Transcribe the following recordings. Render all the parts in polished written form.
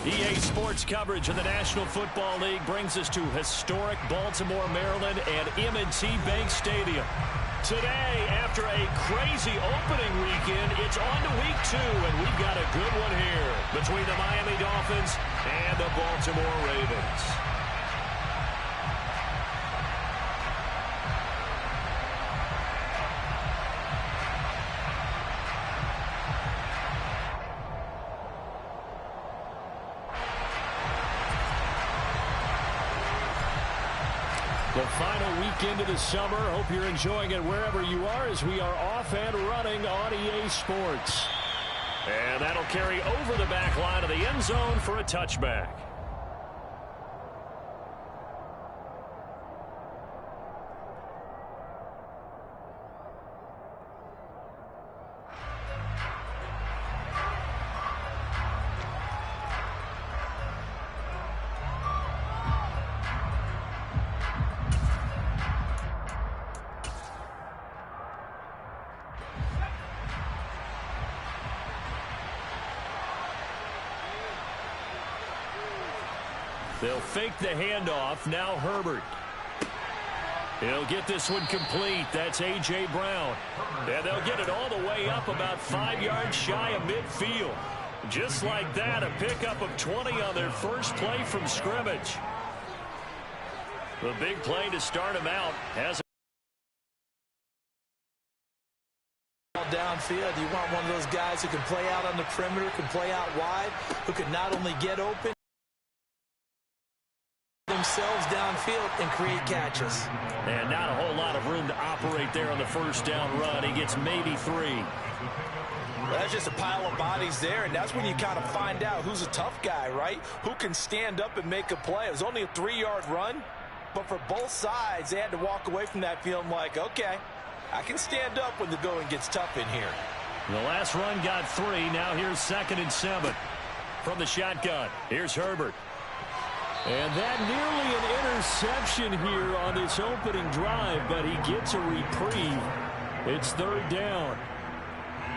EA Sports coverage of the National Football League brings us to historic Baltimore, Maryland, and M&T Bank Stadium. Today, after a crazy opening weekend, it's on to week 2, and we've got a good one here between the Miami Dolphins and the Baltimore Ravens. The final weekend of the summer. Hope you're enjoying it wherever you are as we are off and running on EA Sports. And that'll carry over the back line of the end zone for a touchback. They'll fake the handoff. Now Herbert. He'll get this one complete. That's A.J. Brown. And they'll get it all the way up about 5 yards shy of midfield. Just like that, a pickup of 20 on their first play from scrimmage. The big play to start him out has downfield. You want one of those guys who can play out on the perimeter, can play out wide, who can not only get open themselves downfield and create catches. And not a whole lot of room to operate there on the first down run. He gets maybe 3. Well, that's just a pile of bodies there, and that's when you kind of find out who's a tough guy, right? Who can stand up and make a play. It was only a 3-yard run, but for both sides, they had to walk away from that feeling like, okay, I can stand up when the going gets tough in here. The last run got 3. Now here's 2nd and 7 from the shotgun. Here's Herbert. And that nearly an interception here on this opening drive, but he gets a reprieve. It's 3rd down.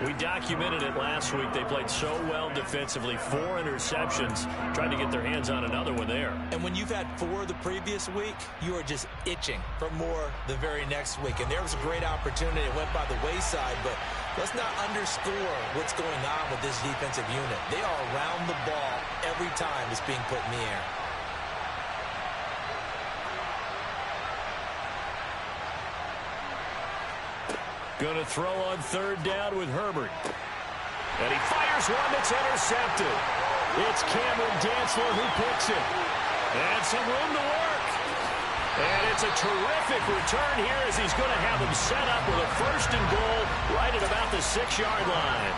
We documented it last week. They played so well defensively. 4 interceptions. Tried to get their hands on another one there. And when you've had 4 the previous week, you are just itching for more the very next week. And there was a great opportunity. It went by the wayside, but let's not underscore what's going on with this defensive unit. They are around the ball every time it's being put in the air. Going to throw on 3rd down with Herbert. And he fires one that's intercepted. It's Cameron Dantzler who picks it. And some room to work. And it's a terrific return here as he's going to have them set up with a 1st and goal right at about the 6-yard line.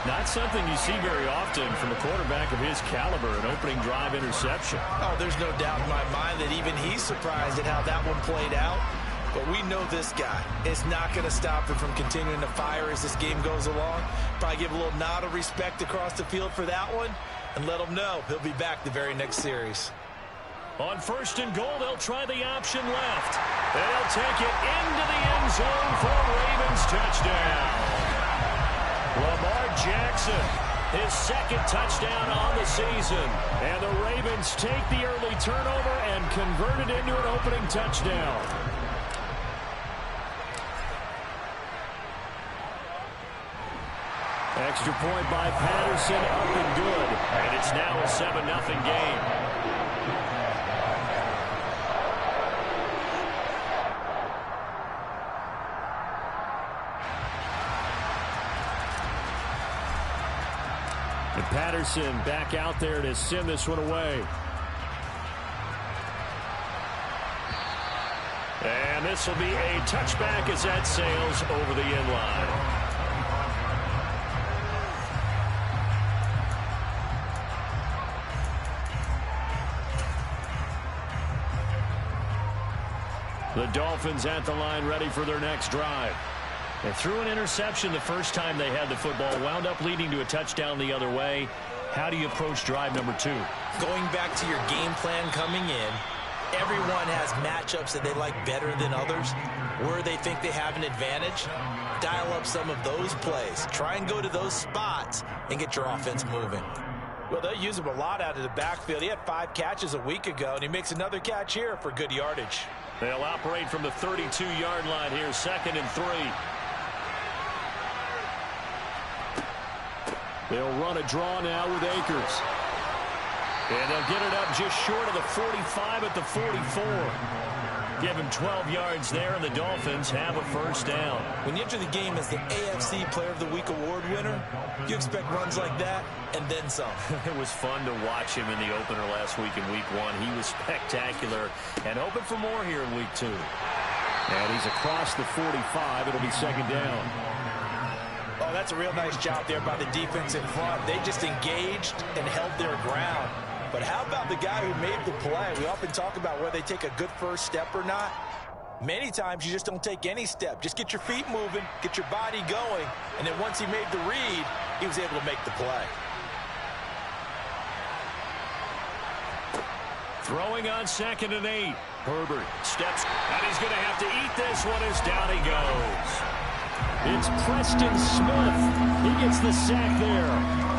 Not something you see very often from a quarterback of his caliber, an opening drive interception. Oh, there's no doubt in my mind that even he's surprised at how that one played out. But we know this guy is not going to stop him from continuing to fire as this game goes along. Probably give a little nod of respect across the field for that one and let him know he'll be back the very next series. On 1st and goal, they'll try the option left. And they'll take it into the end zone for a Ravens touchdown. Lamar Jackson, his 2nd touchdown on the season. And the Ravens take the early turnover and convert it into an opening touchdown. Extra point by Patterson, up and good. And it's now a 7-0 game. And Patterson back out there to send this one away. And this will be a touchback as that sails over the end line. The Dolphins at the line ready for their next drive. They threw an interception the first time they had the football, wound up leading to a touchdown the other way. How do you approach drive number 2? Going back to your game plan coming in, everyone has matchups that they like better than others, where they think they have an advantage. Dial up some of those plays. Try and go to those spots and get your offense moving. Well, they'll use him a lot out of the backfield. He had 5 catches a week ago, and he makes another catch here for good yardage. They'll operate from the 32-yard line here, 2nd and 3. They'll run a draw now with Akers. And they'll get it up just short of the 45 at the 44. Give him 12 yards there, and the Dolphins have a first down. When you enter the game as the AFC Player of the Week award winner, you expect runs like that and then some. It was fun to watch him in the opener last week in Week 1. He was spectacular and hoping for more here in Week 2. And he's across the 45. It'll be 2nd down. Oh, that's a real nice job there by the defense in front. They just engaged and held their ground. But how about the guy who made the play? We often talk about whether they take a good first step or not. Many times you just don't take any step. Just get your feet moving, get your body going, and then once he made the read, he was able to make the play. Throwing on 2nd and 8. Herbert steps, and he's going to have to eat this one as down he goes. It's Preston Smith. He gets the sack there.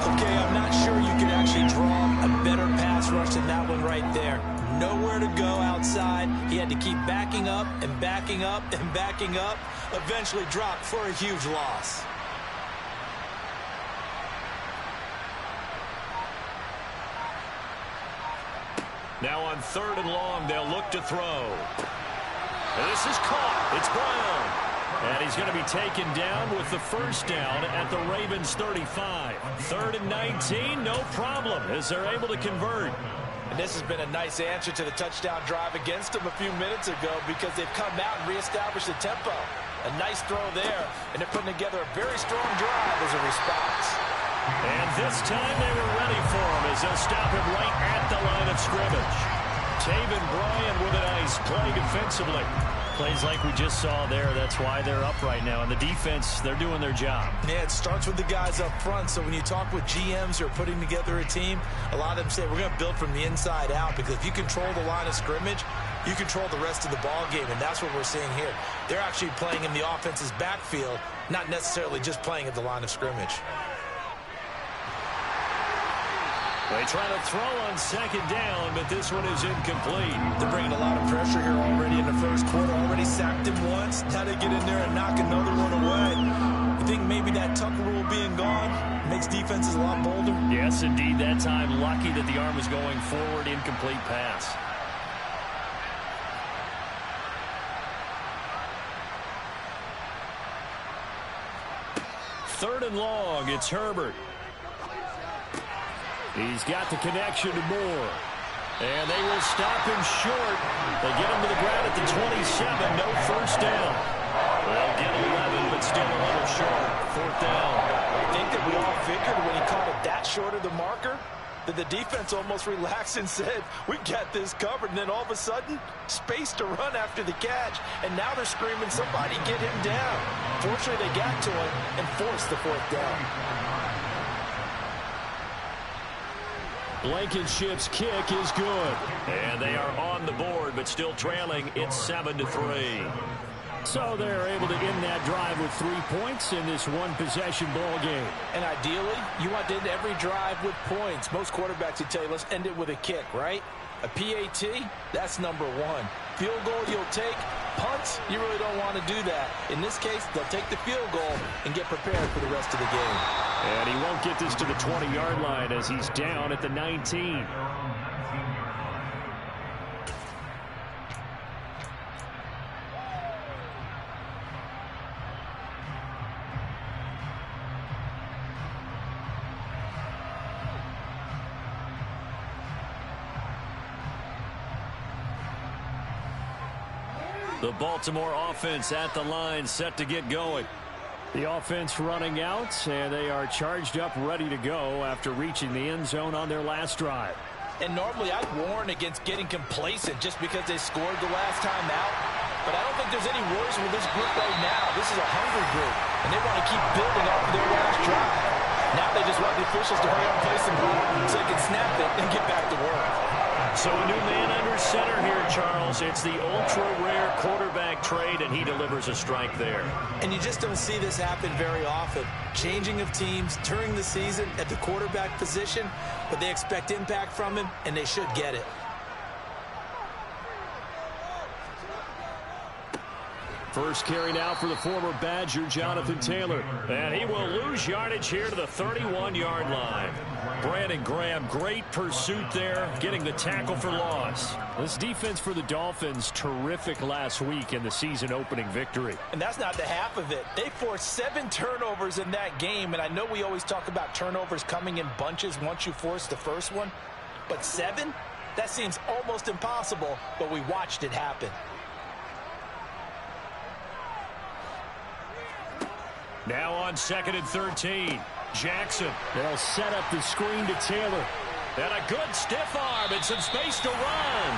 Okay, I'm not sure you could actually draw a better pass rush than that one right there. Nowhere to go outside. He had to keep backing up and backing up and backing up. Eventually dropped for a huge loss. Now on 3rd and long, they'll look to throw. And this is caught. It's Brown. And he's going to be taken down with the first down at the Ravens 35. 3rd and 19, no problem, as they're able to convert. And this has been a nice answer to the touchdown drive against them a few minutes ago because they've come out and reestablished the tempo. A nice throw there, and they're putting together a very strong drive as a response. And this time they were ready for him as they'll stop him right at the line of scrimmage. Taven Bryan with a nice play defensively. Plays like we just saw there. That's why they're up right now. And the defense, they're doing their job. Yeah, it starts with the guys up front. So when you talk with GMs who are putting together a team, a lot of them say we're going to build from the inside out because if you control the line of scrimmage, you control the rest of the ball game, and that's what we're seeing here. They're actually playing in the offense's backfield, not necessarily just playing at the line of scrimmage. They try to throw on 2nd down, but this one is incomplete. They're bringing a lot of pressure here already in the first quarter. Already sacked him once. Now they get in there and knock another one away. You think maybe that Tucker rule being gone makes defenses a lot bolder? Yes, indeed. That time, lucky that the arm was going forward. Incomplete pass. Third and long. It's Herbert. He's got the connection to Moore. And they will stop him short. They get him to the ground at the 27. No first down. They'll get 11, but still a little short. 4th down. I think that we all figured when he caught it that short of the marker that the defense almost relaxed and said, we got this covered. And then all of a sudden, space to run after the catch. And now they're screaming, somebody get him down. Fortunately, they got to him and forced the 4th down. Blankenship's kick is good. And they are on the board, but still trailing. It's 7-3. So they're able to end that drive with 3 points in this one-possession ball game. And ideally, you want to end every drive with points. Most quarterbacks would tell you, let's end it with a kick, right? A PAT, that's number 1. Field goal you'll take. Punts, you really don't want to do that. In this case, they'll take the field goal and get prepared for the rest of the game. And he won't get this to the 20-yard line as he's down at the 19. The Baltimore offense at the line, set to get going. The offense running out, and they are charged up, ready to go after reaching the end zone on their last drive. And normally I'd warn against getting complacent just because they scored the last time out. But I don't think there's any worries with this group right now. This is a hungry group, and they want to keep building off of their last drive. Now they just want the officials to hurry up and play some ball so they can snap it and get back to work. So a new man under center here, Charles. It's the ultra-rare quarterback trade, and he delivers a strike there. And you just don't see this happen very often. Changing of teams during the season at the quarterback position, but they expect impact from him, and they should get it. First carry now for the former Badger, Jonathan Taylor. And he will lose yardage here to the 31-yard line. Brandon Graham, great pursuit there, getting the tackle for loss. This defense for the Dolphins, terrific last week in the season-opening victory. And that's not the half of it. They forced 7 turnovers in that game, and I know we always talk about turnovers coming in bunches once you force the first one. But 7? That seems almost impossible, but we watched it happen. Now on 2nd and 13. Jackson. They'll set up the screen to Taylor. And a good stiff arm and some space to run.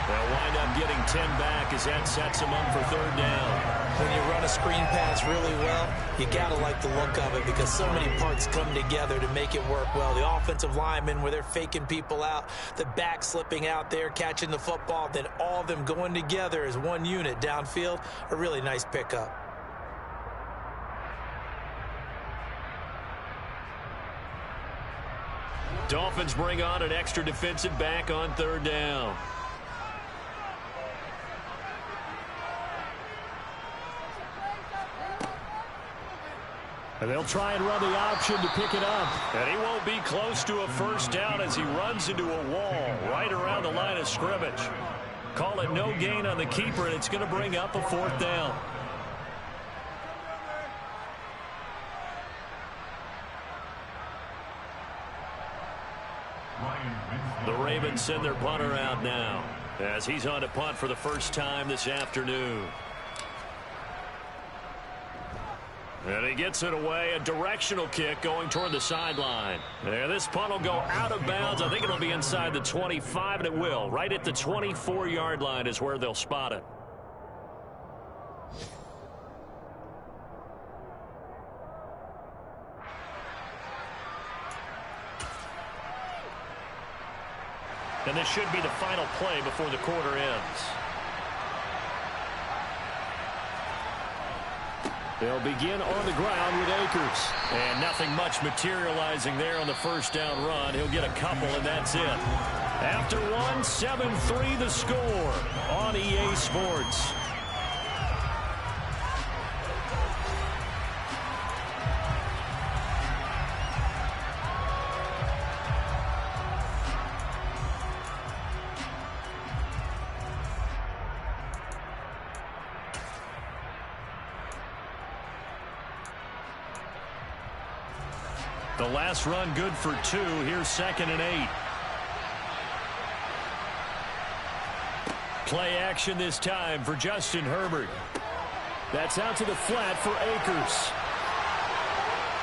They'll wind up getting 10 back as that sets them up for 3rd down. When you run a screen pass really well, you got to like the look of it because so many parts come together to make it work well. The offensive linemen where they're faking people out, the back slipping out there, catching the football, then all of them going together as one unit downfield. A really nice pickup. Dolphins bring on an extra defensive back on 3rd down. And they'll try and run the option to pick it up. And he won't be close to a 1st down as he runs into a wall right around the line of scrimmage. Call it no gain on the keeper, and it's going to bring up a 4th down. The Ravens send their punter out now as he's on to punt for the first time this afternoon. And he gets it away, a directional kick going toward the sideline. And this punt will go out of bounds. I think it'll be inside the 25, and it will. Right at the 24-yard line is where they'll spot it. And this should be the final play before the quarter ends. They'll begin on the ground with Akers. And nothing much materializing there on the 1st down run. He'll get a couple, and that's it. After one, 7-3 the score on EA Sports. The last run good for 2. Here's 2nd and 8. Play action this time for Justin Herbert. That's out to the flat for Akers.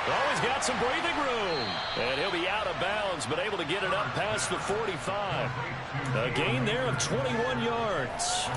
Oh, he's got some breathing room. And he'll be out of bounds, but able to get it up past the 45. A gain there of 21 yards.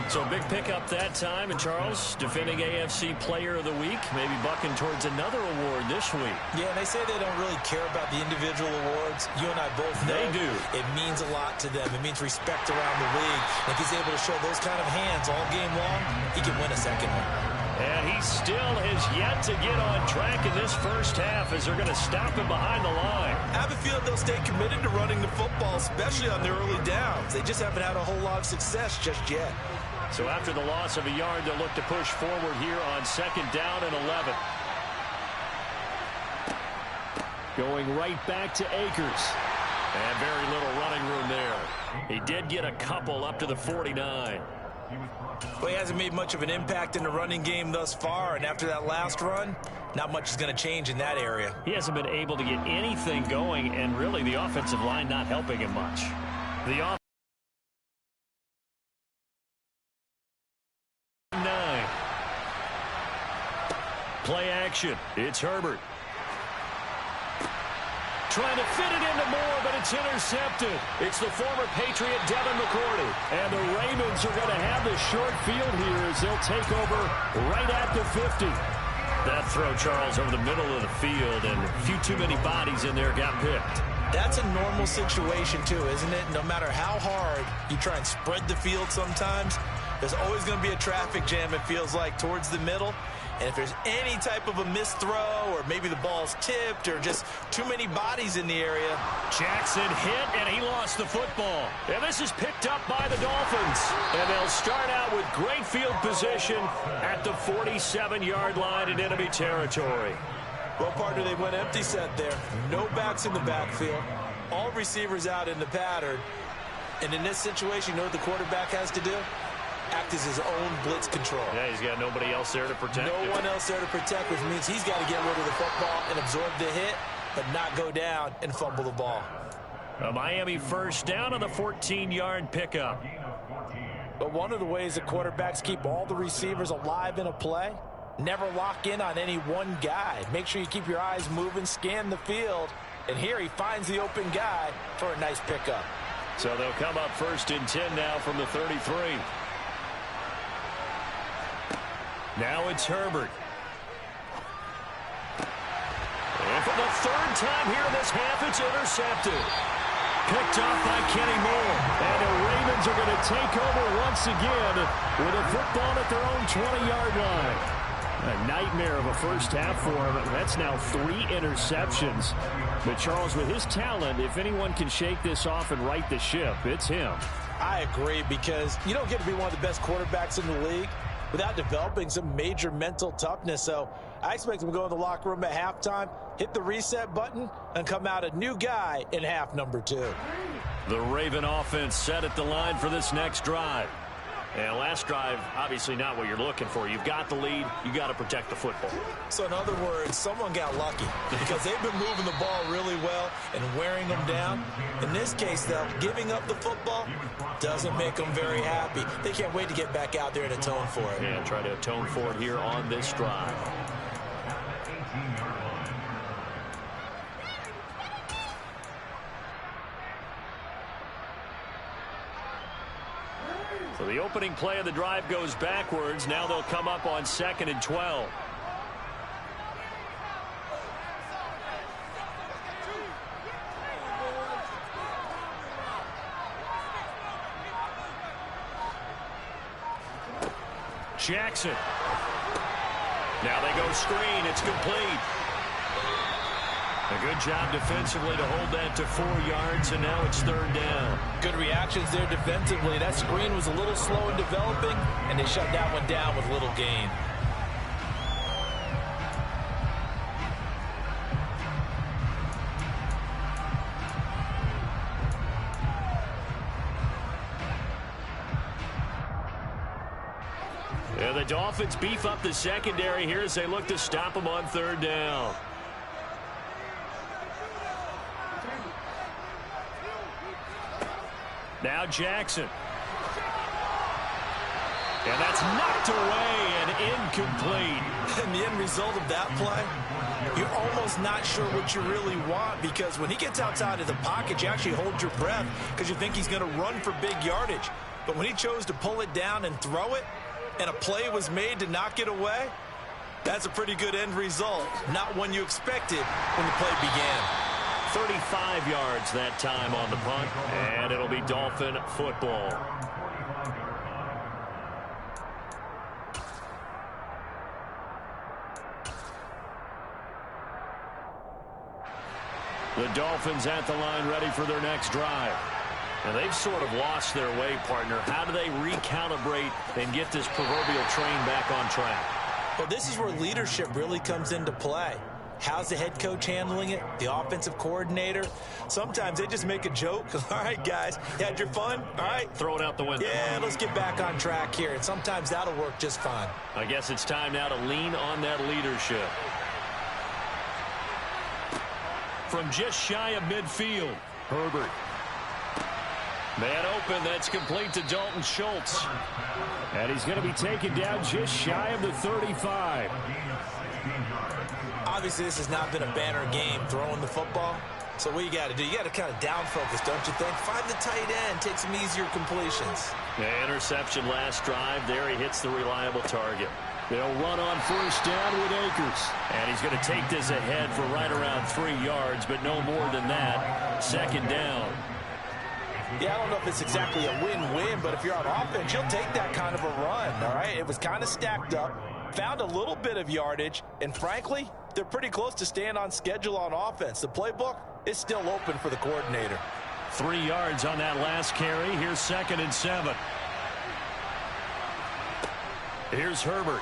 So a big pickup that time. And Charles, defending AFC Player of the Week, maybe bucking towards another award this week. Yeah, and they say they don't really care about the individual awards. You and I both know they do. It means a lot to them. It means respect around the league. And if he's able to show those kind of hands all game long, he can win a 2nd one. And he still has yet to get on track in this first half as they're going to stop him behind the line. I have a feeling they'll stay committed to running the football, especially on their early downs. They just haven't had a whole lot of success just yet. So after the loss of a yard, they'll look to push forward here on 2nd down and 11. Going right back to Akers. And very little running room there. He did get a couple up to the 49. Well, he hasn't made much of an impact in the running game thus far, and after that last run, not much is going to change in that area. He hasn't been able to get anything going, and really the offensive line not helping him much. The offense 9. Play action. It's Herbert. Trying to fit it into Moore, but it's intercepted. It's the former Patriot Devin McCourty. And the Ravens are going to have the short field here as they'll take over right at the 50. That throw, Charles, over the middle of the field, and a few too many bodies in there got picked. That's a normal situation too, isn't it? No matter how hard you try and spread the field sometimes, there's always going to be a traffic jam, it feels like, towards the middle. And if there's any type of a missed throw or maybe the ball's tipped or just too many bodies in the area. Jackson hit, and he lost the football. And this is picked up by the Dolphins. And they'll start out with great field position at the 47-yard line in enemy territory. Well, partner, they went empty set there. No backs in the backfield. All receivers out in the pattern. And in this situation, you know what the quarterback has to do? Act as his own blitz control. Yeah, he's got nobody else there to protect him. No one else there to protect, which means he's got to get rid of the football and absorb the hit, but not go down and fumble the ball. A Miami first down on the 14-yard pickup. But one of the ways that quarterbacks keep all the receivers alive in a play, never lock in on any one guy. Make sure you keep your eyes moving, scan the field, and here he finds the open guy for a nice pickup. So they'll come up 1st and 10 now from the 33. Now it's Herbert. And for the third time here in this half, it's intercepted. Picked off by Kenny Moore. And the Ravens are going to take over once again with a football at their own 20-yard line. A nightmare of a first half for him. That's now 3 interceptions. But Charles, with his talent, if anyone can shake this off and right the ship, it's him. I agree, because you don't get to be one of the best quarterbacks in the league without developing some major mental toughness. So I expect him to go in the locker room at halftime, hit the reset button, and come out a new guy in half number 2. The Raven offense set at the line for this next drive. And last drive, obviously not what you're looking for. You've got the lead. You got to protect the football. So in other words, someone got lucky because they've been moving the ball really well and wearing them down. In this case, though, giving up the football doesn't make them very happy. They can't wait to get back out there and atone for it. Yeah, try to atone for it here on this drive. So the opening play of the drive goes backwards. Now they'll come up on 2nd and 12. Jackson. Now they go screen. It's complete. A good job defensively to hold that to 4 yards, and now it's 3rd down. Good reactions there defensively. That screen was a little slow in developing, and they shut that one down with little gain. Yeah, the Dolphins beef up the secondary here as they look to stop them on 3rd down. Now Jackson. And that's knocked away and incomplete. And the end result of that play, you're almost not sure what you really want, because when he gets outside of the pocket, you actually hold your breath because you think he's going to run for big yardage. But when he chose to pull it down and throw it, and a play was made to knock it away, that's a pretty good end result. Not one you expected when the play began. 35 yards that time on the punt, and it'll be Dolphin football. The Dolphins at the line ready for their next drive. And they've sort of lost their way, partner. How do they recalibrate and get this proverbial train back on track? Well, this is where leadership really comes into play. How's the head coach handling it? The offensive coordinator? Sometimes they just make a joke. All right, guys, you had your fun? All right. Throw it out the window. Yeah, let's get back on track here. And sometimes that'll work just fine. I guess it's time now to lean on that leadership. From just shy of midfield, Herbert. Man open, that's complete to Dalton Schultz. And he's going to be taken down just shy of the 35. Obviously, this has not been a banner game throwing the football. So what you got to do, you got to kind of down focus, don't you think? Find the tight end, take some easier completions. Yeah, interception last drive. There he hits the reliable target. They'll run on first down with Akers. And he's going to take this ahead for right around 3 yards, but no more than that. Second down. Yeah, I don't know if it's exactly a win-win, but if you're on offense, you'll take that kind of a run, all right? It was kind of stacked up, found a little bit of yardage, and frankly, they're pretty close to staying on schedule on offense. The playbook is still open for the coordinator. 3 yards on that last carry. Here's 2nd and 7. Here's Herbert.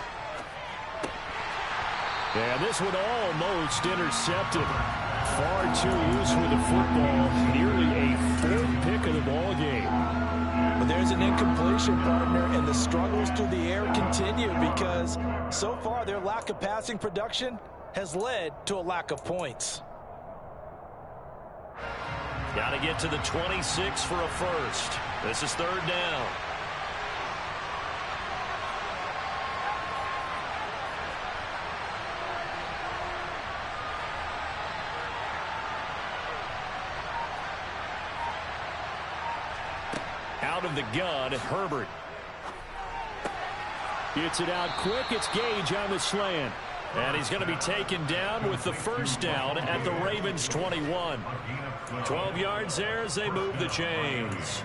And this one almost intercepted. Far too loose with the football. Nearly a 4th pick of the ball game. But there's an incompletion, partner, and the struggles through the air continue because so far their lack of passing production has led to a lack of points. Got to get to the 26 for a first. This is 3rd down. Out of the gun, Herbert. Gets it out quick. It's Gage on the slant. And he's going to be taken down with the first down at the Ravens' 21. 12 yards there as they move the chains.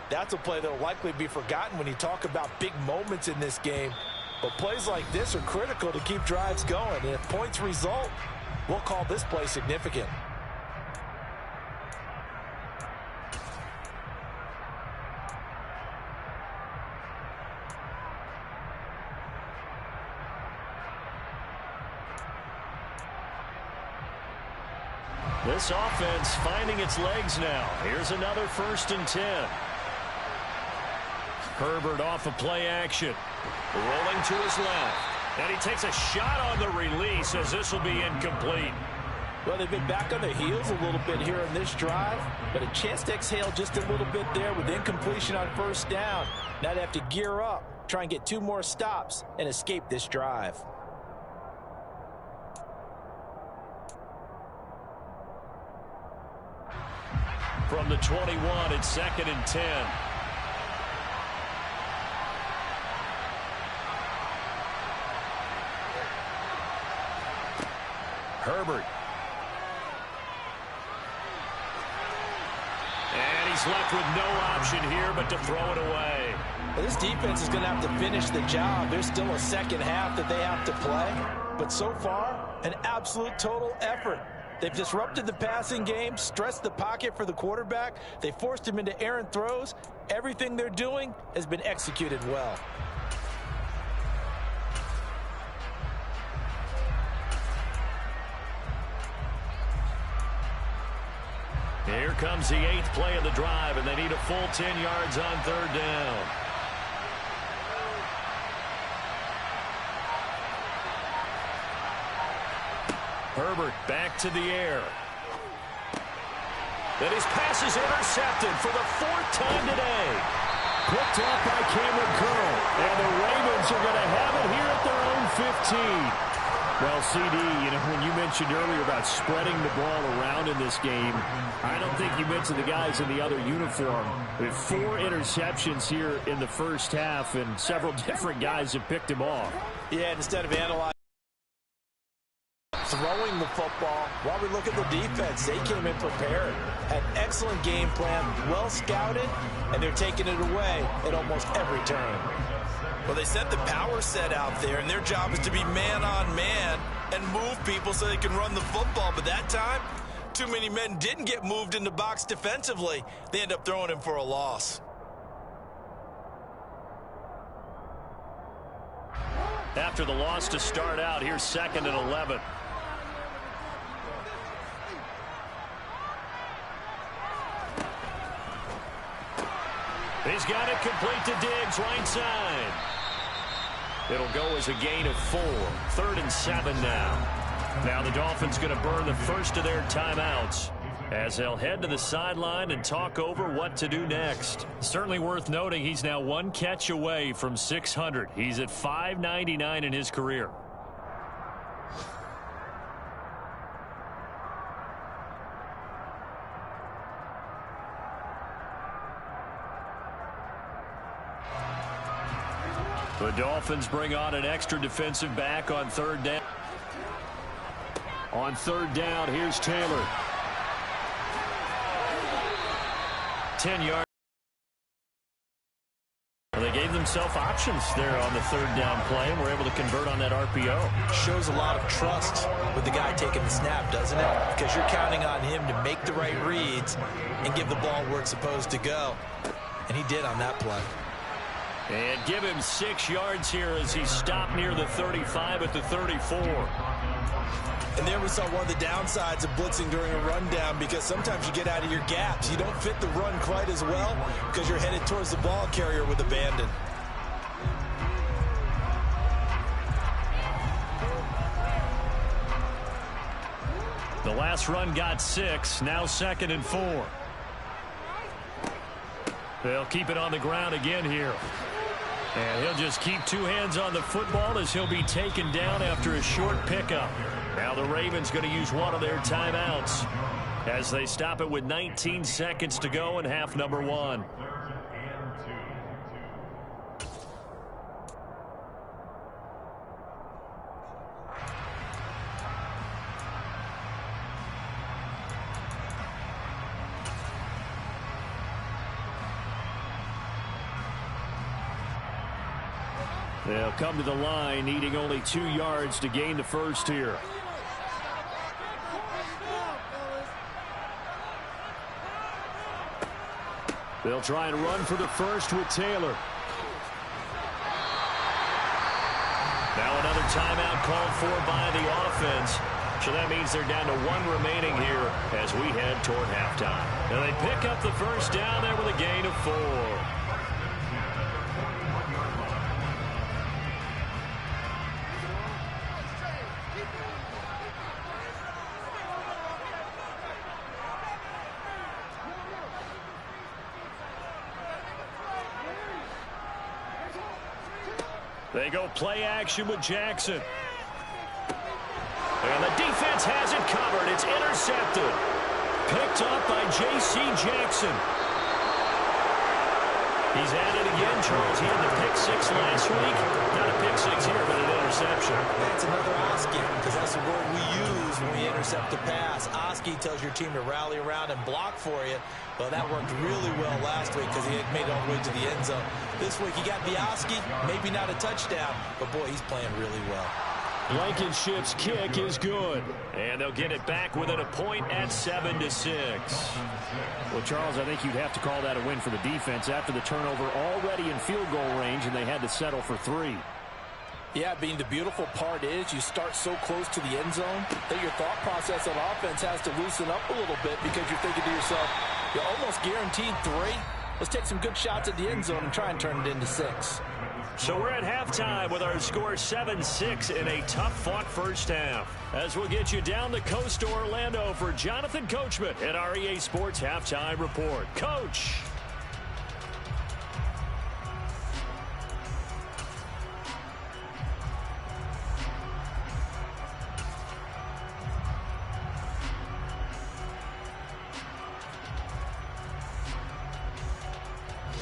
That's a play that will likely be forgotten when you talk about big moments in this game. But plays like this are critical to keep drives going. And if points result, we'll call this play significant. This offense finding its legs now. Here's another 1st and 10. Herbert off of play action. Rolling to his left. And he takes a shot on the release as this will be incomplete. Well, they've been back on their heels a little bit here in this drive, but a chance to exhale just a little bit there with incompletion on first down. Now they have to gear up, try and get 2 more stops, and escape this drive. From the 21, it's 2nd and 10. Herbert. And he's left with no option here but to throw it away. Well, this defense is going to have to finish the job. There's still a second half that they have to play. But so far, an absolute total effort. They've disrupted the passing game, stressed the pocket for the quarterback. They forced him into errant throws. Everything they're doing has been executed well. Here comes the 8th play of the drive, and they need a full 10 yards on 3rd down. Herbert back to the air. Then his pass is intercepted for the 4th time today. Picked off by Cameron Curl. And the Ravens are going to have it here at their own 15. Well, CD, you know, when you mentioned earlier about spreading the ball around in this game, I don't think you mentioned the guys in the other uniform. With 4 interceptions here in the first half, and several different guys have picked him off. Yeah, instead of analyzing throwing the football, while we look at the defense, they came in prepared. Had excellent game plan, well scouted, and they're taking it away at almost every turn. Well, they set the power set out there, and their job is to be man-on-man and move people so they can run the football. But that time, too many men didn't get moved in the box defensively. They end up throwing him for a loss. After the loss to start out, here's 2nd and 11. He's got it complete to Diggs, right side. It'll go as a gain of 4. 3rd and 7 now. Now the Dolphins going to burn the first of their timeouts as they'll head to the sideline and talk over what to do next. Certainly worth noting he's now 1 catch away from 600. He's at 599 in his career. The Dolphins bring on an extra defensive back on third down. On third down, here's Taylor. 10 yards. Well, they gave themselves options there on the third down play and were able to convert on that RPO. Shows a lot of trust with the guy taking the snap, doesn't it? Because you're counting on him to make the right reads and give the ball where it's supposed to go. And he did on that play. And give him 6 yards here as he stopped near the 35 at the 34. And there we saw one of the downsides of blitzing during a rundown, because sometimes you get out of your gaps. You don't fit the run quite as well because you're headed towards the ball carrier with abandon. The last run got 6. Now 2nd and 4. They'll keep it on the ground again here. And he'll just keep 2 hands on the football as he'll be taken down after a short pickup. Now the Ravens going to use one of their timeouts as they stop it with 19 seconds to go in half number 1. They'll come to the line needing only 2 yards to gain the first here. They'll try and run for the first with Taylor. Now another timeout called for by the offense. So that means they're down to 1 remaining here as we head toward halftime. And they pick up the first down there with a gain of 4. They go play action with Jackson. And the defense has it covered. It's intercepted. Picked up by J.C. Jackson. He's at it again, Charles. He had the pick 6 last week. Not a pick 6 here, but an interception. That's another Oski, because that's the word we use when we intercept a pass. Oski tells your team to rally around and block for you. Well, that worked really well last week because he had made it all the way to the end zone. This week he got the Oski, maybe not a touchdown, but boy, he's playing really well. Blankenship's kick is good. And they'll get it back within a point at 7-6. Well, Charles, I think you'd have to call that a win for the defense after the turnover already in field goal range, and they had to settle for 3. Yeah, being the beautiful part is you start so close to the end zone that your thought process on offense has to loosen up a little bit, because you're thinking to yourself, you're almost guaranteed 3. Let's take some good shots at the end zone and try and turn it into 6. So we're at halftime with our score 7-6 in a tough-fought first half. As we'll get you down the coast to Orlando for Jonathan Coachman at our EA Sports Halftime Report. Coach!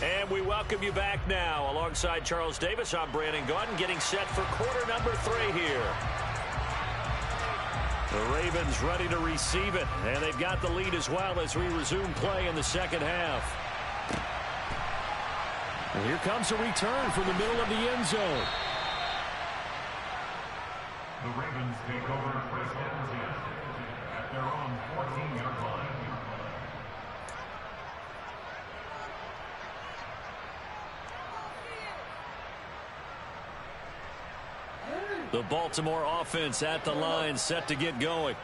And we welcome you back now. Alongside Charles Davis, I'm Brandon Gaudin, getting set for quarter number 3 here. The Ravens ready to receive it, and they've got the lead as well as we resume play in the second half. And here comes a return from the middle of the end zone. The Ravens take over first and 10 at their own 14-yard line. The Baltimore offense at the line, set to get going.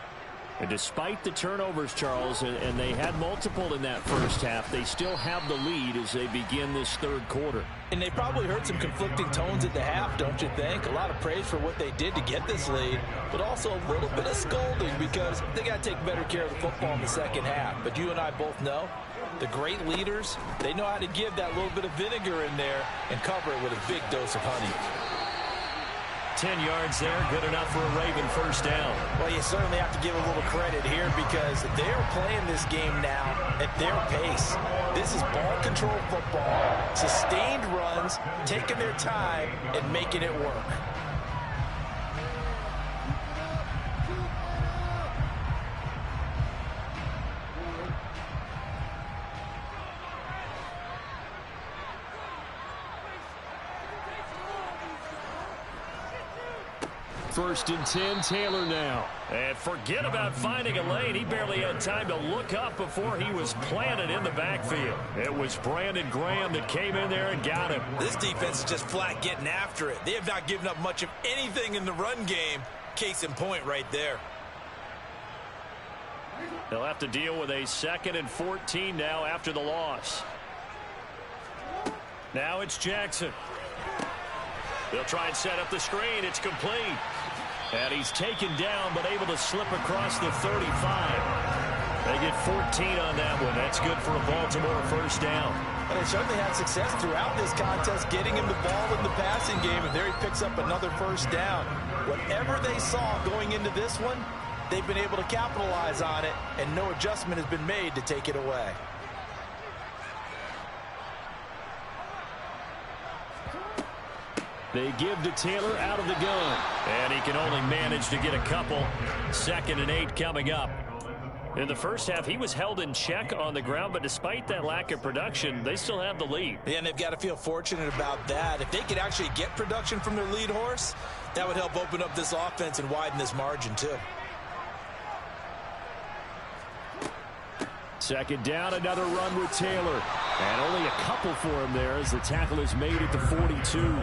And despite the turnovers, Charles, and they had multiple in that first half, they still have the lead as they begin this third quarter. And they probably heard some conflicting tones at the half, don't you think? A lot of praise for what they did to get this lead, but also a little bit of scolding because they got to take better care of the football in the second half. But you and I both know the great leaders, they know how to give that little bit of vinegar in there and cover it with a big dose of honey. 10 yards there, good enough for a Raven first down. Well, you certainly have to give a little credit here because they are playing this game now at their pace. This is ball control football, sustained runs, taking their time and making it work. First and 10, Taylor now. And forget about finding a lane. He barely had time to look up before he was planted in the backfield. It was Brandon Graham that came in there and got him. This defense is just flat getting after it. They have not given up much of anything in the run game. Case in point right there. They'll have to deal with a 2nd and 14 now after the loss. Now it's Jackson. They'll try and set up the screen. It's complete. And he's taken down, but able to slip across the 35. They get 14 on that one. That's good for a Baltimore first down. And they certainly had success throughout this contest, getting him the ball in the passing game, and there he picks up another first down. Whatever they saw going into this one, they've been able to capitalize on it, and no adjustment has been made to take it away. They give to Taylor out of the gun. And he can only manage to get a couple. 2nd and 8 coming up. In the first half, he was held in check on the ground, but despite that lack of production, they still have the lead. Yeah, and they've got to feel fortunate about that. If they could actually get production from their lead horse, that would help open up this offense and widen this margin too. 2nd down, another run with Taylor. And only a couple for him there as the tackle is made at the 42.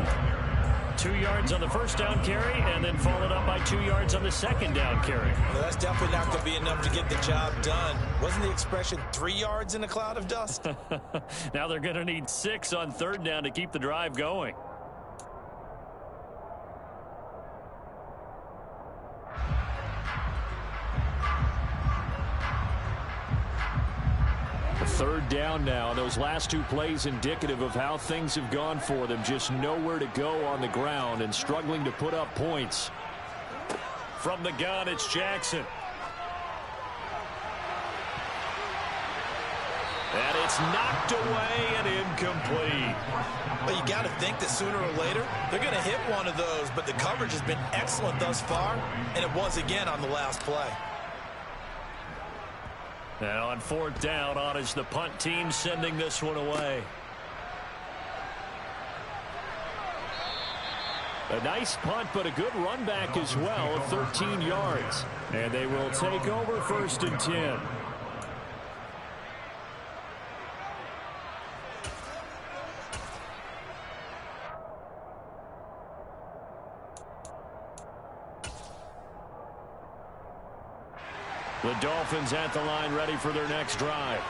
2 yards on the first down carry, and then followed up by 2 yards on the 2nd down carry. Well, that's definitely not going to be enough to get the job done. Wasn't the expression 3 yards in a cloud of dust? Now they're going to need 6 on 3rd down to keep the drive going. Third down now. Those last 2 plays indicative of how things have gone for them. Just nowhere to go on the ground and struggling to put up points. From the gun, it's Jackson. And it's knocked away and incomplete. But you got to think that sooner or later, they're going to hit one of those. But the coverage has been excellent thus far, and it was again on the last play. Now on 4th down, on is the punt team sending this one away. A nice punt, but a good run back as well of 13 yards. And they will take over 1st and 10. The Dolphins at the line ready for their next drive.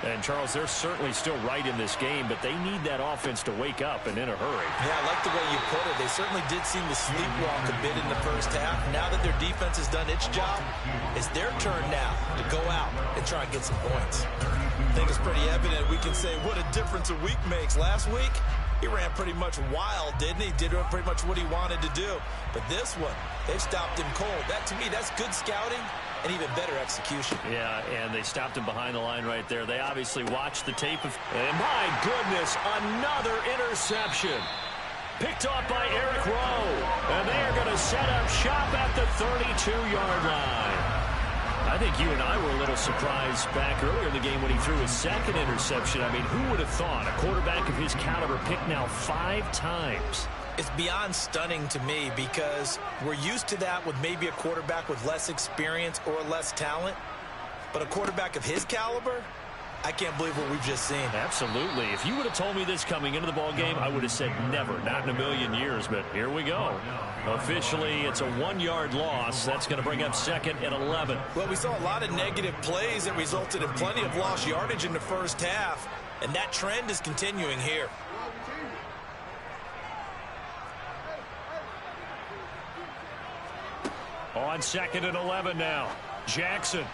And, Charles, they're certainly still right in this game, but they need that offense to wake up and in a hurry. Yeah, I like the way you put it. They certainly did seem to sleepwalk a bit in the first half. Now that their defense has done its job, it's their turn now to go out and try and get some points. I think it's pretty evident. We can say what a difference a week makes. Last week, he ran pretty much wild, didn't he? Did pretty much what he wanted to do. But this one, they've stopped him cold. That, to me, that's good scouting and even better execution. Yeah, and they stopped him behind the line right there. They obviously watched the tape of... And my goodness, another interception. Picked off by Eric Rowe. And they are going to set up shop at the 32-yard line. I think you and I were a little surprised back earlier in the game when he threw his 2nd interception. I mean, who would have thought a quarterback of his caliber picked now 5 times? It's beyond stunning to me because we're used to that with maybe a quarterback with less experience or less talent. But a quarterback of his caliber, I can't believe what we've just seen. Absolutely. If you would have told me this coming into the ball game, I would have said never, not in a million years. But here we go. Officially, it's a 1-yard loss. That's going to bring up 2nd and 11. Well, we saw a lot of negative plays that resulted in plenty of lost yardage in the first half. And that trend is continuing here. On 2nd and 11 now. Jackson.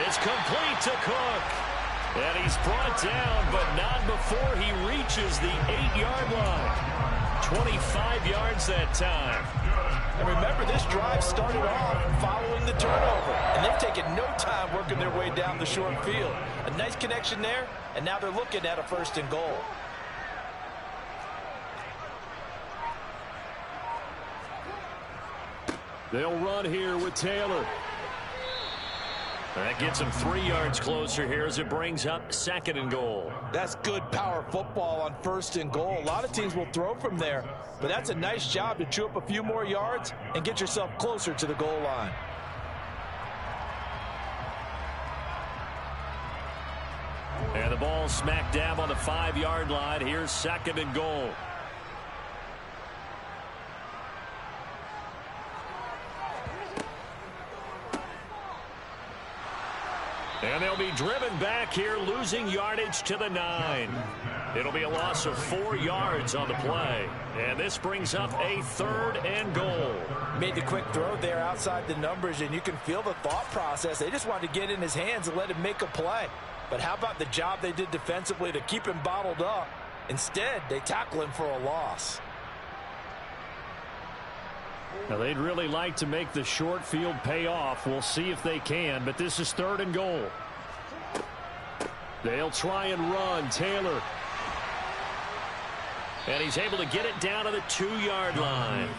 It's complete to Cook. And he's brought down, but not before he reaches the 8-yard line. 25 yards that time. And remember, this drive started off following the turnover, and they've taken no time working their way down the short field. A nice connection there, and now they're looking at a 1st and goal. They'll run here with Taylor. That gets him 3 yards closer here as it brings up 2nd and goal. That's good power football on 1st and goal. A lot of teams will throw from there, but that's a nice job to chew up a few more yards and get yourself closer to the goal line. And the ball smack dab on the 5-yard line. Here's 2nd and goal. And they'll be driven back here, losing yardage to the 9. It'll be a loss of 4 yards on the play. And this brings up a 3rd and goal. Made the quick throw there outside the numbers, and you can feel the thought process. They just wanted to get in his hands and let him make a play. But how about the job they did defensively to keep him bottled up? Instead, they tackle him for a loss. Now, they'd really like to make the short field pay off. We'll see if they can, but this is 3rd and goal. They'll try and run. Taylor. And he's able to get it down to the 2-yard line.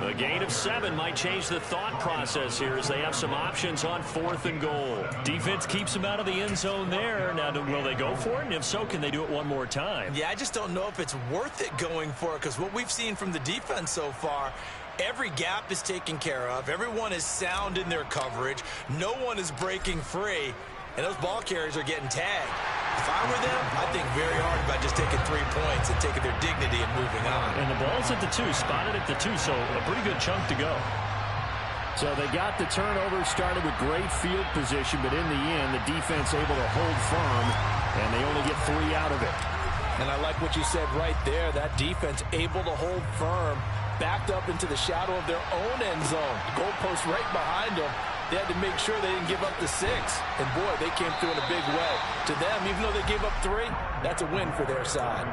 A gain of 7 might change the thought process here as they have some options on 4th and goal. Defense keeps him out of the end zone there. Now, will they go for it? And if so, can they do it one more time? Yeah, I just don't know if it's worth it going for it, because what we've seen from the defense so far, every gap is taken care of. Everyone is sound in their coverage. No one is breaking free. And those ball carriers are getting tagged. If I were them, I'd think very hard about just taking 3 points and taking their dignity and moving on. And the ball's at the 2, spotted at the 2, so a pretty good chunk to go. So they got the turnover, started with great field position, but in the end, the defense able to hold firm, and they only get 3 out of it. And I like what you said right there. That defense able to hold firm, backed up into the shadow of their own end zone. The goalpost right behind them. They had to make sure they didn't give up the 6. And, boy, they came through in a big way. To them, even though they gave up 3, that's a win for their side.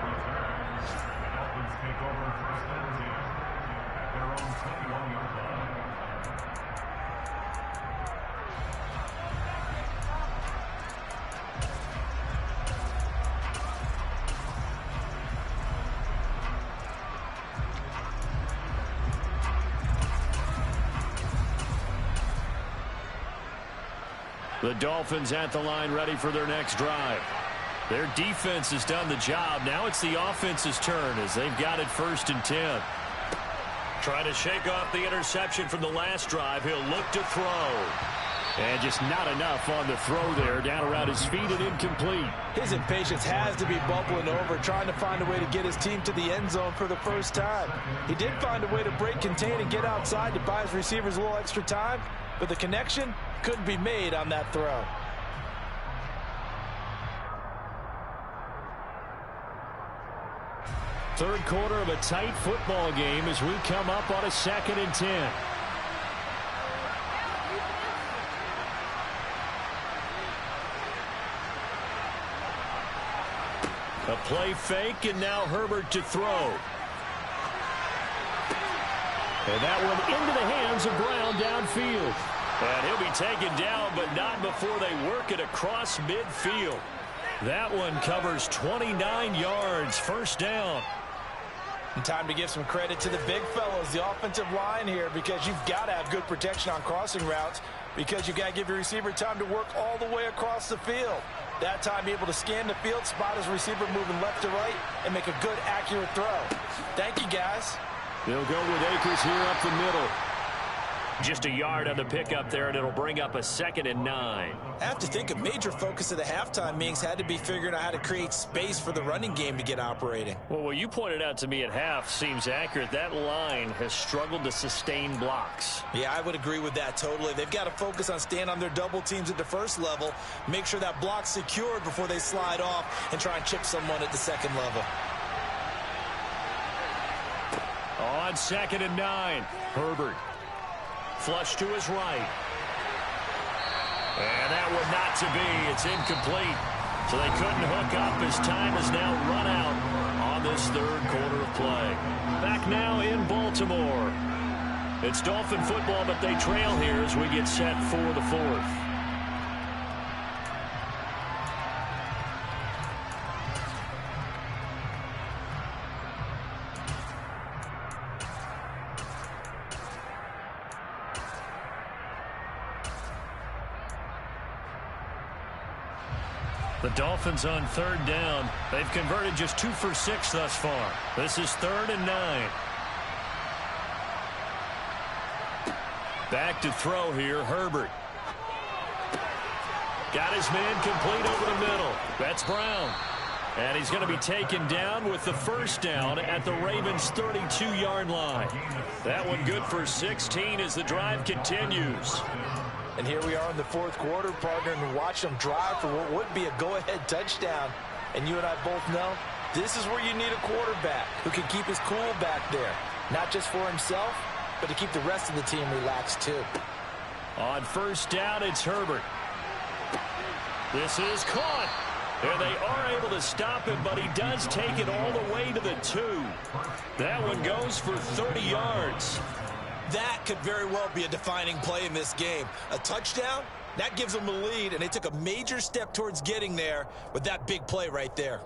Dolphins take over 1st and 10 at their own 21-yard line. The Dolphins at the line ready for their next drive. Their defense has done the job. Now it's the offense's turn as they've got it 1st and 10. Trying to shake off the interception from the last drive. He'll look to throw. And just not enough on the throw there. Down around his feet and incomplete. His impatience has to be bubbling over, trying to find a way to get his team to the end zone for the first time. He did find a way to break, contain, and get outside to buy his receivers a little extra time, but the connection couldn't be made on that throw. Third quarter of a tight football game as we come up on a 2nd and 10. A play fake, and now Herbert to throw. And that one into the hands of Brown downfield. And he'll be taken down, but not before they work it across midfield. That one covers 29 yards, 1st down. And time to give some credit to the big fellows, the offensive line here, because you've got to have good protection on crossing routes, because you've got to give your receiver time to work all the way across the field. That time, be able to scan the field, spot his receiver moving left to right, and make a good, accurate throw. Thank you, guys. They'll go with Akers here up the middle. Just a yard on the pickup there, and it'll bring up a 2nd and 9. I have to think a major focus of the halftime meetings had to be figuring out how to create space for the running game to get operating. Well, what you pointed out to me at half seems accurate. That line has struggled to sustain blocks. Yeah, I would agree with that totally. They've got to focus on staying on their double teams at the first level, make sure that block's secured before they slide off and try and chip someone at the second level. On 2nd and 9, Herbert. Flush to his right. And that one not to be. It's incomplete. So they couldn't hook up as time is now run out on this third quarter of play. Back now in Baltimore. It's Dolphin football, but they trail here as we get set for the fourth. The Dolphins on third down. They've converted just 2 for 6 thus far. This is 3rd and 9. Back to throw here, Herbert. Got his man complete over the middle. That's Brown. And he's going to be taken down with the first down at the Ravens' 32-yard line. That one good for 16 as the drive continues. And here we are in the fourth quarter, partner, and watch them drive for what would be a go-ahead touchdown. And you and I both know this is where you need a quarterback who can keep his cool back there. Not just for himself, but to keep the rest of the team relaxed too. On first down, it's Herbert. This is caught. And they are able to stop him, but he does take it all the way to the 2. That one goes for 30 yards. That could very well be a defining play in this game. A touchdown, that gives them a lead, and they took a major step towards getting there with that big play right there.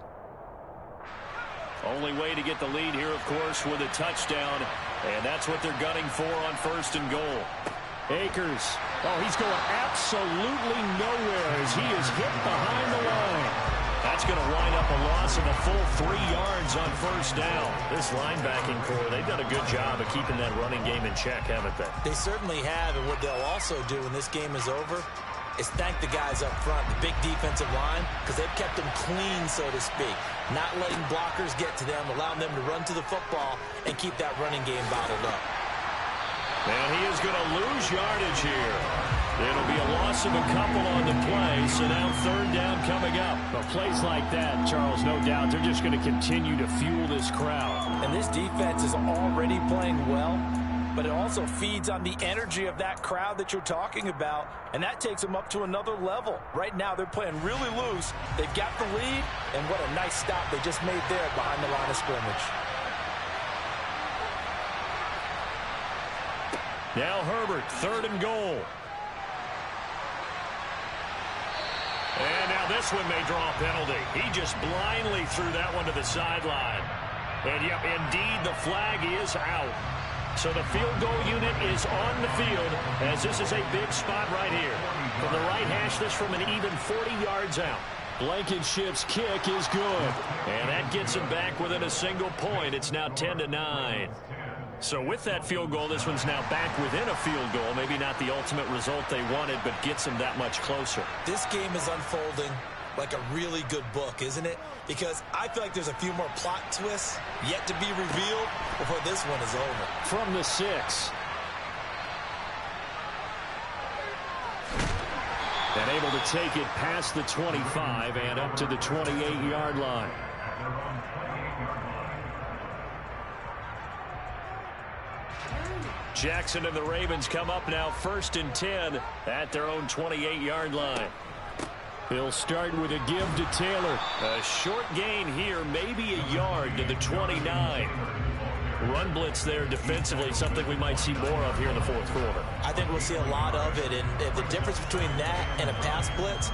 Only way to get the lead here, of course, with a touchdown, and that's what they're gunning for on 1st and goal. Akers, oh, he's going absolutely nowhere as he is hit behind the line. That's going to wind up a loss of a full 3 yards on first down. This linebacking core, they've done a good job of keeping that running game in check, haven't they? They certainly have, and what they'll also do when this game is over is thank the guys up front, the big defensive line, because they've kept them clean, so to speak. Not letting blockers get to them, allowing them to run to the football and keep that running game bottled up. And he is going to lose yardage here. It'll be a loss of a couple on the play, so now 3rd down coming up. But plays like that, Charles, no doubt, they're just going to continue to fuel this crowd. And this defense is already playing well, but it also feeds on the energy of that crowd that you're talking about, and that takes them up to another level. Right now, they're playing really loose. They've got the lead, and what a nice stop they just made there behind the line of scrimmage. Now Herbert, 3rd and goal. And now this one may draw a penalty. He just blindly threw that one to the sideline. And, yep, indeed, the flag is out. So the field goal unit is on the field as this is a big spot right here. From the right hash, this from an even 40 yards out. Blankenship's kick is good. And that gets him back within a single point. It's now 10-9. So with that field goal, this one's now back within a field goal. Maybe not the ultimate result they wanted, but gets them that much closer. This game is unfolding like a really good book, isn't it? Because I feel like there's a few more plot twists yet to be revealed before this one is over. From the 6. And able to take it past the 25 and up to the 28-yard line. Jackson and the Ravens come up now 1st and 10 at their own 28-yard line. They'll start with a give to Taylor. A short gain here, maybe a yard to the 29. Run blitz there defensively, something we might see more of here in the fourth quarter. I think we'll see a lot of it, and the difference between that and a pass blitz,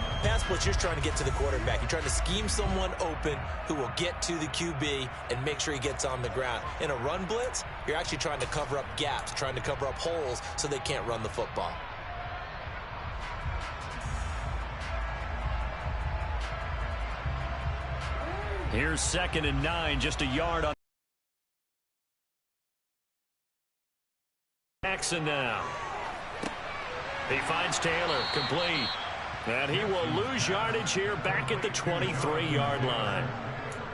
you're trying to get to the quarterback. You're trying to scheme someone open who will get to the QB and make sure he gets on the ground. In a run blitz, you're actually trying to cover up gaps, trying to cover up holes so they can't run the football. Here's 2nd and 9, just a yard on Jackson now. He finds Taylor, complete. And he will lose yardage here back at the 23-yard line.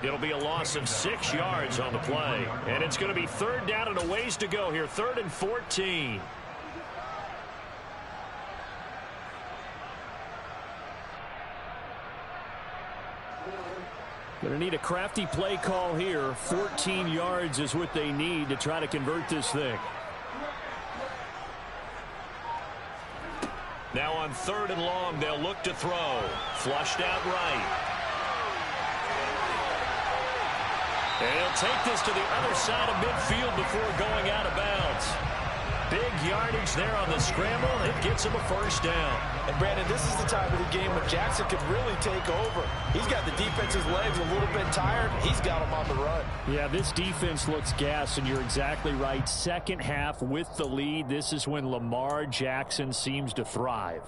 It'll be a loss of 6 yards on the play. And it's going to be 3rd down and a ways to go here, 3rd and 14. Going to need a crafty play call here. 14 yards is what they need to try to convert this thing. Now on 3rd and long, they'll look to throw. Flushed out right. And he'll take this to the other side of midfield before going out of bounds. Big yardage there on the scramble. It gets him a first down. And, Brandon, this is the time of the game when Jackson could really take over. He's got the defense's legs a little bit tired. He's got them on the run. Yeah, this defense looks gassed, and you're exactly right. Second half with the lead, this is when Lamar Jackson seems to thrive.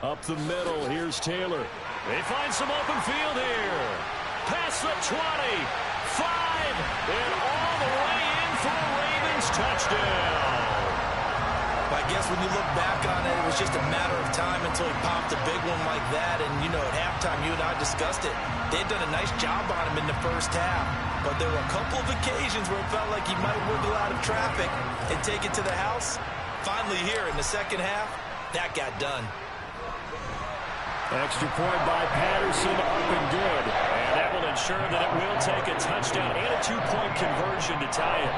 Up the middle, here's Taylor. They find some open field here. Past the 20, 5, and all the way in for a Ravens touchdown. I guess when you look back on it, it was just a matter of time until he popped a big one like that. And, you know, at halftime, you and I discussed it. They'd done a nice job on him in the first half. But there were a couple of occasions where it felt like he might wiggle out of traffic and take it to the house. Finally here in the second half, that got done. Extra point by Patterson, up and good. And that will ensure that it will take a touchdown and a two-point conversion to tie it.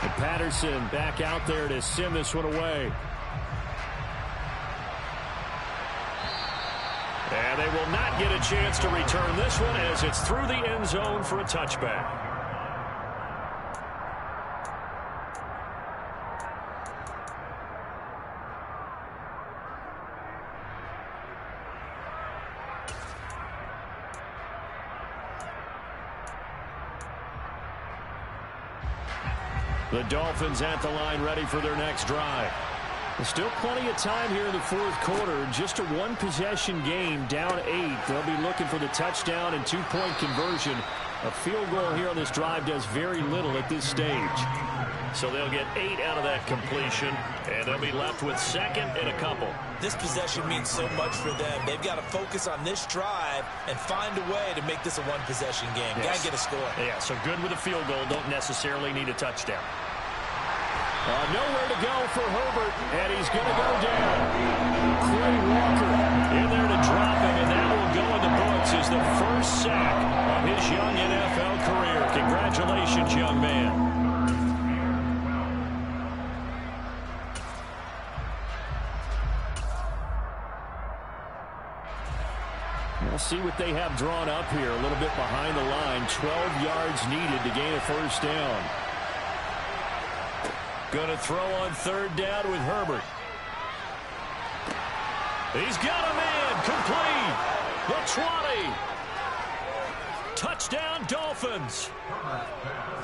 And Patterson back out there to send this one away. And they will not get a chance to return this one as it's through the end zone for a touchback. The Dolphins at the line ready for their next drive. There's still plenty of time here in the fourth quarter. Just a one-possession game, down 8. They'll be looking for the touchdown and two-point conversion. A field goal here on this drive does very little at this stage. So they'll get 8 out of that completion, and they'll be left with second and a couple. This possession means so much for them. They've got to focus on this drive and find a way to make this a one-possession game. Got to get a score. Yeah, so good with a field goal. Don't necessarily need a touchdown. Nowhere to go for Herbert, and he's going to go down. Quay Walker in there to drop him, and that will go in the books as the first sack of his young NFL career. Congratulations, young man. We'll see what they have drawn up here a little bit behind the line. 12 yards needed to gain a first down. Going to throw on third down with Herbert. He's got a man complete. The 20. Touchdown Dolphins.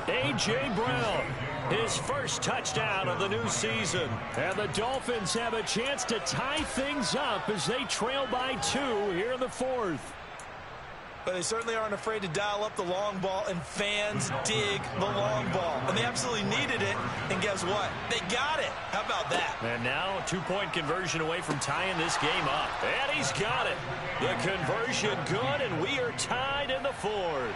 A.J. Brown, his first touchdown of the new season. And the Dolphins have a chance to tie things up as they trail by 2 here in the fourth. But they certainly aren't afraid to dial up the long ball, and fans dig the long ball. And they absolutely needed it, and guess what? They got it. How about that? And now a two-point conversion away from tying this game up. And he's got it. The conversion good, and we are tied in the fourth.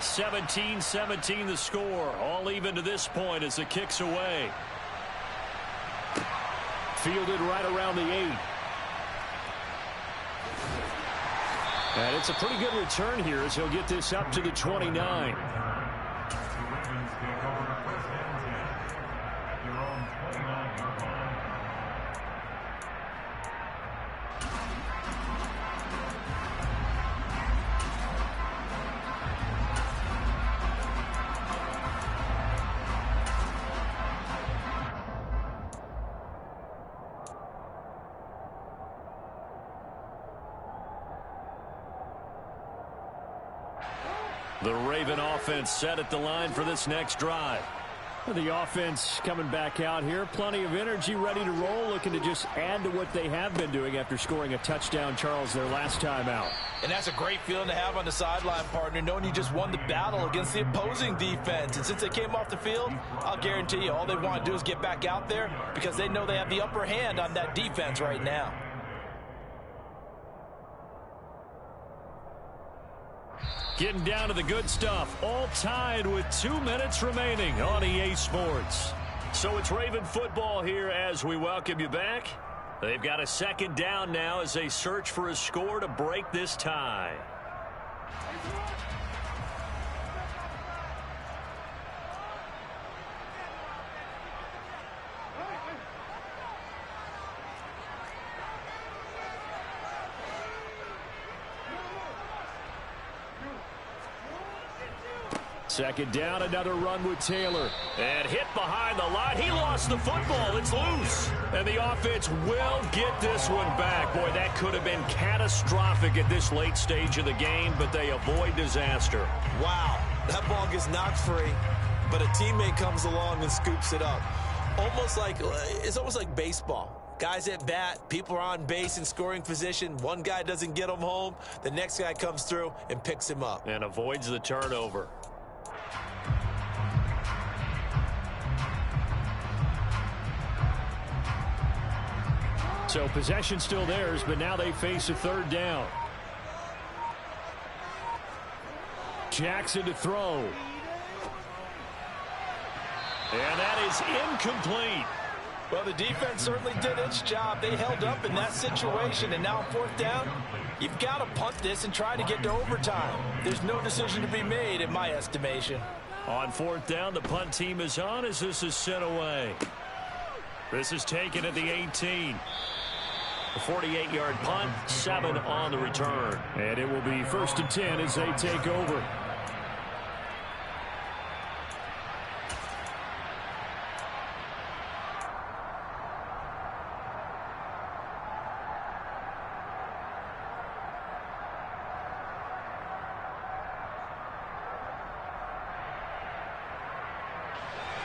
(17-17) the score. All even to this point as the kick's away. Fielded right around the 8. And it's a pretty good return here as he'll get this up to the 29. The Raven offense set at the line for this next drive. The offense coming back out here. Plenty of energy, ready to roll, looking to just add to what they have been doing after scoring a touchdown, Charles, their last time out. And that's a great feeling to have on the sideline, partner, knowing you just won the battle against the opposing defense. And since they came off the field, I'll guarantee you all they want to do is get back out there because they know they have the upper hand on that defense right now. Getting down to the good stuff. All tied with 2 minutes remaining on EA Sports. So it's Raven football here as we welcome you back. They've got a second down now as they search for a score to break this tie. Second down, another run with Taylor. And hit behind the line. He lost the football. It's loose. And the offense will get this one back. Boy, that could have been catastrophic at this late stage of the game, but they avoid disaster. Wow, that ball gets knocked free, but a teammate comes along and scoops it up. It's almost like baseball. Guys at bat, people are on base in scoring position. One guy doesn't get him home. The next guy comes through and picks him up. And avoids the turnover. So possession still theirs, but now they face a third down. Jackson to throw. And that is incomplete. Well, the defense certainly did its job. They held up in that situation, and now on fourth down, you've got to punt this and try to get to overtime. There's no decision to be made in my estimation. On fourth down, the punt team is on as this is sent away. This is taken at the 18. A 48-yard punt, 7 on the return. And it will be 1st and 10 as they take over.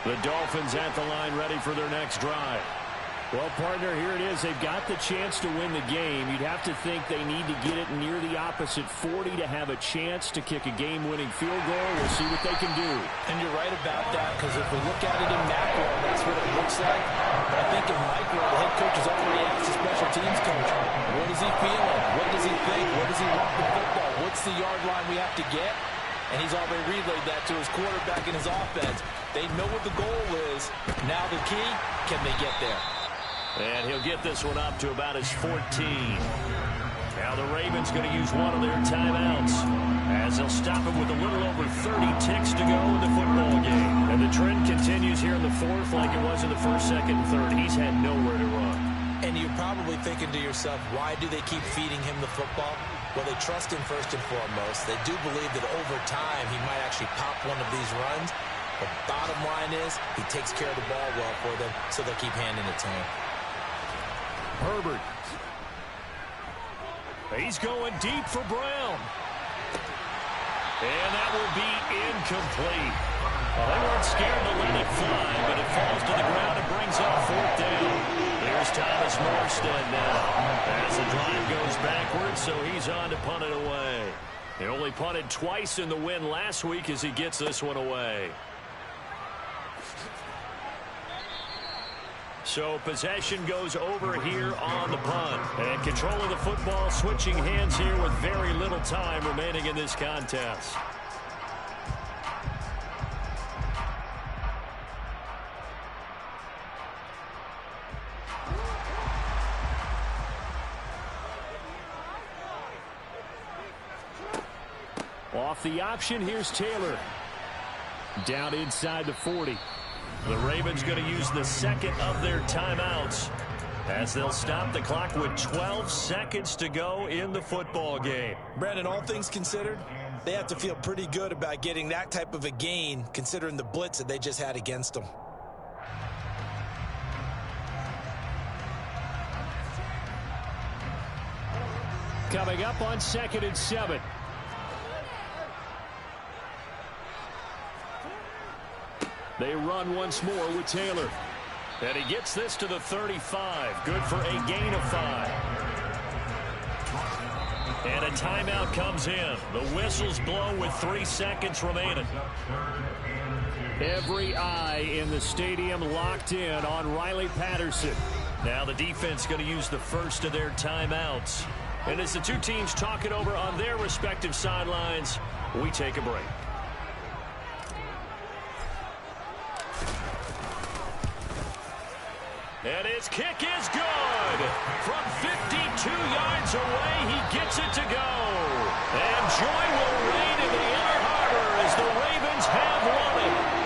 The Dolphins at the line ready for their next drive. Well, partner, here it is. They've got the chance to win the game. You'd have to think they need to get it near the opposite 40 to have a chance to kick a game-winning field goal. We'll see what they can do. And you're right about that, because if we look at it in macro, that's what it looks like. But I think in micro, the head coach has already asked the special teams coach, what is he feeling? What does he think? What does he want the football? What's the yard line we have to get? And he's already relayed that to his quarterback and his offense. They know what the goal is. Now the key, can they get there? And he'll get this one up to about his 14. Now the Ravens going to use one of their timeouts as they'll stop it with a little over 30 ticks to go in the football game. And the trend continues here in the fourth like it was in the first, second, and third. He's had nowhere to run. And you're probably thinking to yourself, why do they keep feeding him the football? Well, they trust him first and foremost. They do believe that over time he might actually pop one of these runs. But bottom line is he takes care of the ball well for them, so they keep handing it to him. Herbert. He's going deep for Brown. And that will be incomplete. Well, they weren't scared to let it fly, but it falls to the ground and brings up fourth down. There's Thomas Morstead now. As the drive goes backwards, so he's on to punt it away. He only punted twice in the win last week as he gets this one away. So possession goes over here on the punt. And control of the football switching hands here with very little time remaining in this contest. Off the option, here's Taylor. Down inside the 40. The Ravens going to use the second of their timeouts as they'll stop the clock with 12 seconds to go in the football game. Brandon, all things considered, they have to feel pretty good about getting that type of a gain considering the blitz that they just had against them. Coming up on 2nd and 7. They run once more with Taylor. And he gets this to the 35. Good for a gain of 5. And a timeout comes in. The whistles blow with 3 seconds remaining. Every eye in the stadium locked in on Riley Patterson. Now the defense going to use the first of their timeouts. And as the two teams talk it over on their respective sidelines, We take a break. And his kick is good. From 52 yards away, he gets it to go. And joy will reign in the Inner Harbor as the Ravens have won it.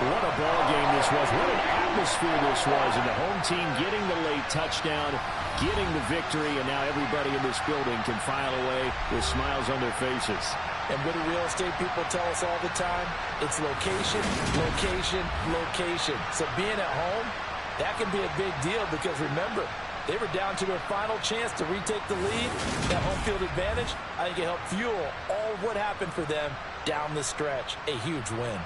What a ball game this was. What an atmosphere this was. And the home team getting the late touchdown, getting the victory, and now everybody in this building can file away with smiles on their faces. And what do real estate people tell us all the time? It's location, location, location. So being at home, that can be a big deal because, remember, they were down to their final chance to retake the lead. That home field advantage, I think it helped fuel all of what happened for them down the stretch. A huge win.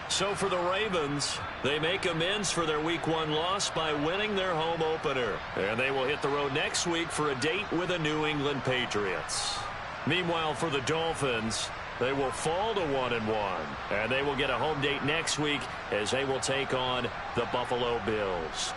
So for the Ravens, they make amends for their Week 1 loss by winning their home opener. And they will hit the road next week for a date with the New England Patriots. Meanwhile, for the Dolphins, they will fall to 1-1. And they will get a home date next week as they will take on the Buffalo Bills.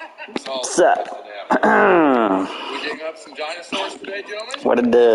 What's up? We digging up some dinosaurs today, gentlemen? What a dub.